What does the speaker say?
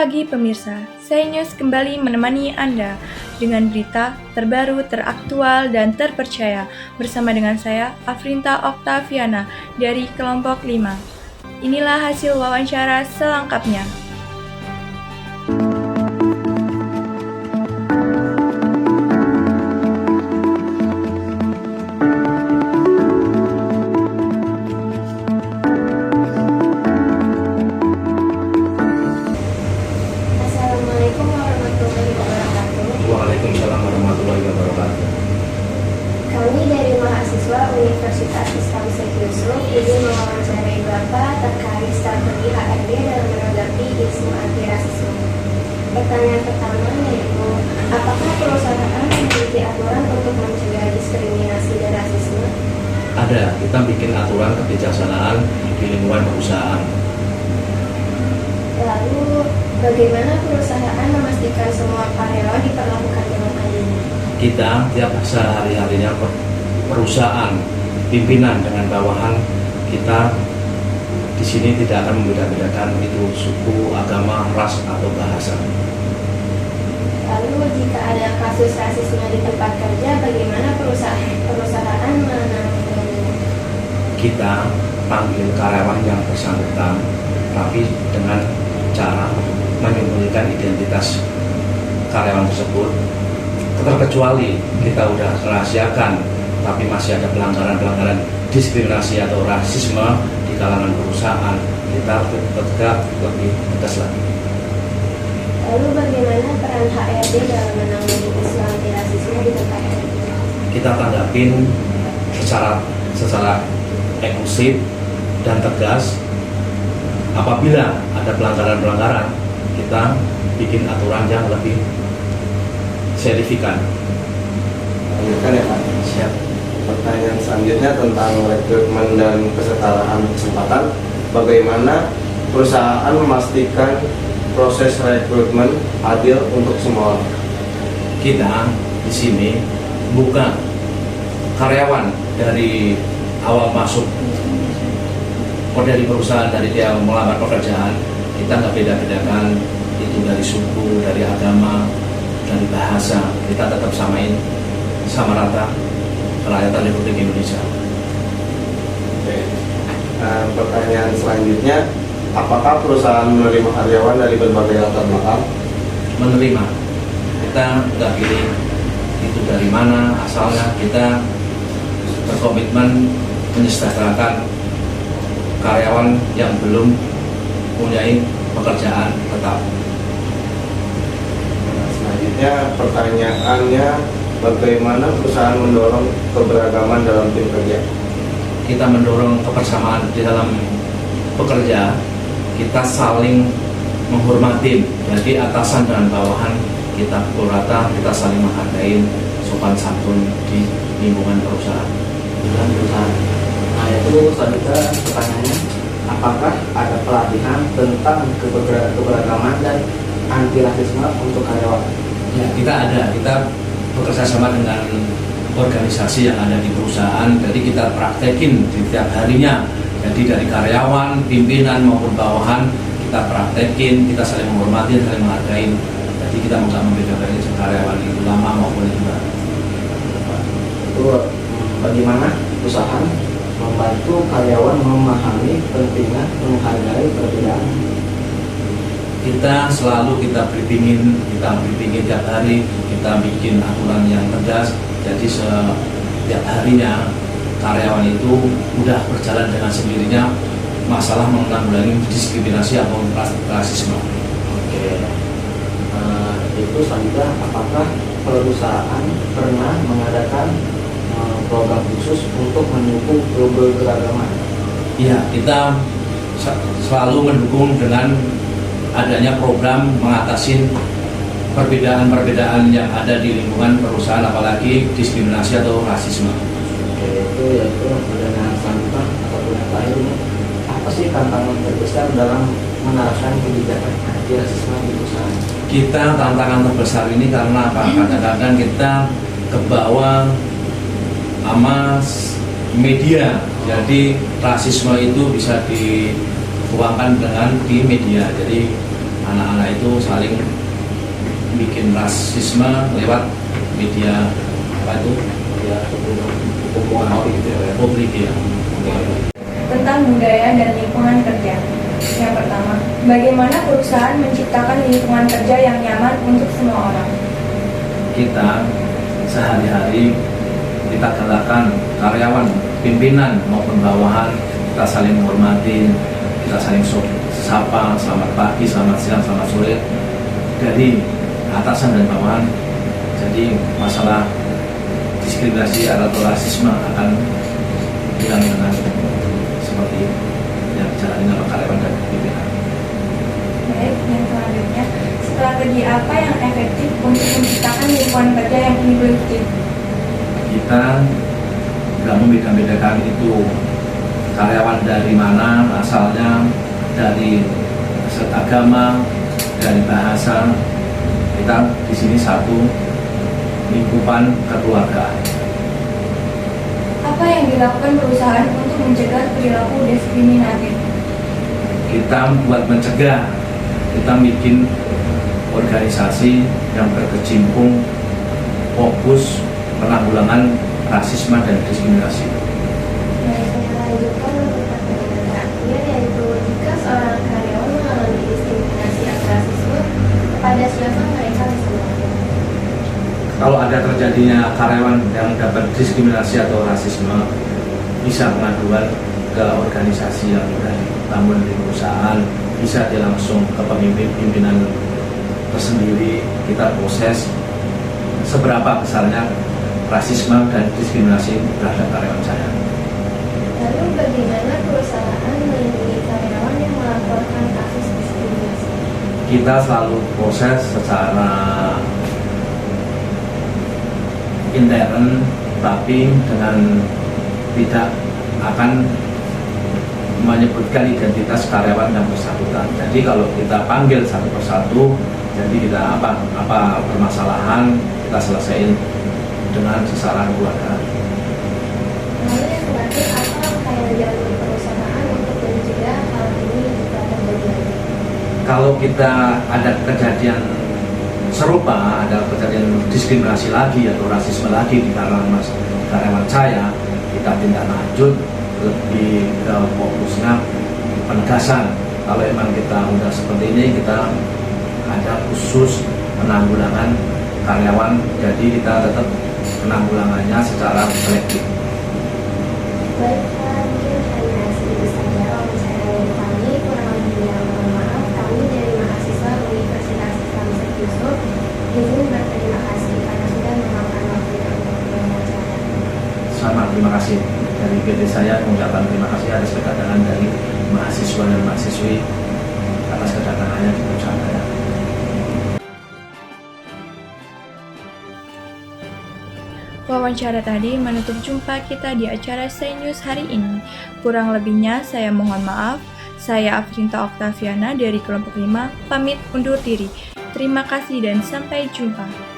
pagi pemirsa, Say News kembali menemani Anda dengan berita terbaru, teraktual, dan terpercaya bersama dengan saya, Afrinta Oktaviana dari kelompok 5. Inilah hasil wawancara selengkapnya. Assalamualaikum warahmatullahi wabarakatuh. Waalaikumsalam warahmatullahi wabarakatuh. Kami dari mahasiswa Universitas Islam Syekh Yusuf ingin mewawancarai Bapak terkait strategi HRD dalam menanggapi isu anti rasisme. Pertanyaan pertama yaitu, apakah perusahaan memiliki aturan untuk mencegah diskriminasi dan rasisme? Ada, kita bikin aturan kebijaksanaan di lingkungan perusahaan. Lalu, bagaimana perusahaan memastikan semua karyawan diperlakukan dengan adil? Kita tiap sehari-harinya perusahaan, pimpinan dengan bawahan, kita di sini tidak akan membeda-bedakan itu suku, agama, ras atau bahasa. Lalu, jika ada kasus rasisme di tempat kerja, bagaimana perusahaan menangani? Kita panggil karyawan yang bersangkutan, tapi dengan cara menyembunyikan identitas karyawan tersebut. Terkecuali kita udah rahasiakan, tapi masih ada pelanggaran diskriminasi atau rasisme di kalangan perusahaan, kita bertegak lebih tegas lagi. Lalu bagaimana peran HRD dalam menangani isu anti rasisme di tempat kerja? Kita tanggapin secara eksklusif dan tegas. Apabila ada pelanggaran, kita bikin aturan yang lebih signifikan. Lanjutkan ya Pak. Siap. Pertanyaan selanjutnya tentang rekrutmen dan kesetaraan kesempatan. Bagaimana perusahaan memastikan proses rekrutmen adil untuk semua orang? Kita di sini bukan karyawan dari awal masuk dari perusahaan, dari dia melamar pekerjaan, kita nggak beda-bedakan itu dari suku, dari agama, dari bahasa. Kita tetap samain sama rata kerakyatan Republik Indonesia. Oke. Nah, pertanyaan selanjutnya, apakah perusahaan menerima karyawan dari berbagai latar belakang? Menerima, kita nggak pilih itu dari mana asalnya. Kita berkomitmen menyejahterakan karyawan yang belum mempunyai pekerjaan tetap. Selanjutnya pertanyaannya, bagaimana perusahaan mendorong keberagaman dalam tim kerja? Kita mendorong kebersamaan di dalam bekerja. Kita saling menghormati, jadi atasan dan bawahan kita pukul rata, kita saling menghargai, sopan santun di lingkungan perusahaan. Nah, itu selanjutnya pertanyaannya, apakah ada pelatihan tentang keberagaman dan anti rasisme untuk karyawan? Ya, kita bekerja sama dengan organisasi yang ada di perusahaan, jadi kita praktekin di tiap harinya. Jadi dari karyawan, pimpinan maupun bawahan kita praktekin, kita saling menghormati, saling menghargai. Jadi kita nggak membedakan karyawan itu lama maupun itu baru. Itu bagaimana perusahaan membantu karyawan memahami pentingnya menghargai perbedaan? Kita selalu briefingin tiap hari, kita bikin aturan yang tegas. Jadi setiap harinya karyawan itu udah berjalan dengan sendirinya masalah menanggulangi diskriminasi atau rasisme. Oke. Itu selanjutnya, apakah perusahaan pernah mengadakan program khusus untuk mendukung keberagaman? Iya, kita selalu mendukung dengan adanya program mengatasi perbedaan-perbedaan yang ada di lingkungan perusahaan, apalagi diskriminasi atau rasisme. Oke, itu yaitu pertanyaan selanjutnya atau terakhir ini, apa sih tantangan terbesar dalam menerapkan kebijakan anti rasisme di perusahaan? Kita tantangan terbesar ini karena apa? Kadang-kadang kita kebawa sama media, jadi rasisme itu bisa dituangkan dengan di media. Jadi anak-anak itu saling bikin rasisme lewat media Ya, hubungan gitu ya. publik ya. Tentang budaya dan lingkungan kerja. Yang pertama, bagaimana perusahaan menciptakan lingkungan kerja yang nyaman untuk semua orang? Kita sehari-hari kita galakkan karyawan, pimpinan maupun bawahan, kita saling menghormati, kita saling sapa, selamat pagi, selamat siang, selamat sore dari atasan dan bawahan. Jadi masalah diskriminasi atau rasisme akan hilang dengan seperti yang dijalani oleh karyawan dan pimpinan. Baik, yang selanjutnya, strategi apa yang efektif untuk menciptakan lingkungan kerja yang inklusif? Kita nggak membeda-bedakan itu karyawan dari mana asalnya, dari agama, dari bahasa. Kita di sini satu lingkupan kekeluargaan. Apa yang dilakukan perusahaan untuk mencegah perilaku diskriminatif? Kita buat mencegah, kita bikin organisasi yang berkecimpung fokus penanggulangan rasisme dan diskriminasi. Baik, saya lanjutkan untuk pertanyaan terakhir, yaitu jika seorang karyawan mengalami diskriminasi atau rasisme, kepada siapa mereka bisa melapor? Kalau ada terjadinya karyawan yang dapat diskriminasi atau rasisme, bisa pengaduan ke organisasi yang sudah dibangun di perusahaan, bisa dia langsung ke pimpinan tersendiri. Kita proses seberapa besarnya rasisme dan diskriminasi terhadap karyawan saya. Lalu bagaimana perusahaan melindungi karyawan yang melaporkan kasus diskriminasi? Kita selalu proses secara intern, tapi dengan tidak akan menyebutkan identitas karyawan yang bersangkutan. Jadi kalau kita panggil satu persatu, jadi kita apa permasalahan kita selesaikan dengan secara keluarga. Lalu yang terakhir, apa langkah yang diambil perusahaan untuk mencegah hal ini jika terjadi lagi? Kalau kita ada kejadian serupa, ada kejadian diskriminasi lagi atau rasisme lagi di kalangan karyawan saya, kita tindak lanjut lebih ke fokusnya penegasan. Kalau emang kita udah seperti ini, kita ada khusus penanggulangan karyawan, jadi kita tetap penanggulangannya secara kolektif. Baik, Pak, mungkin hanya segitu saja wawancara dari kami. Kurang lebihnya mohon maaf. Kami dari mahasiswa Universitas Islam Syekh Yusuf izin berterima kasih karena sudah meluangkan waktunya untuk berwawancara. Sama, terima kasih. Dari PT saya mengucapkan terima kasih atas kedatangan dari mahasiswa dan mahasiswi atas kedatangannya di perusahaan saya. Wawancara tadi menutup jumpa kita di acara Say News hari ini. Kurang lebihnya saya mohon maaf. Saya Afrinta Oktaviana dari kelompok 5 pamit undur diri. Terima kasih dan sampai jumpa.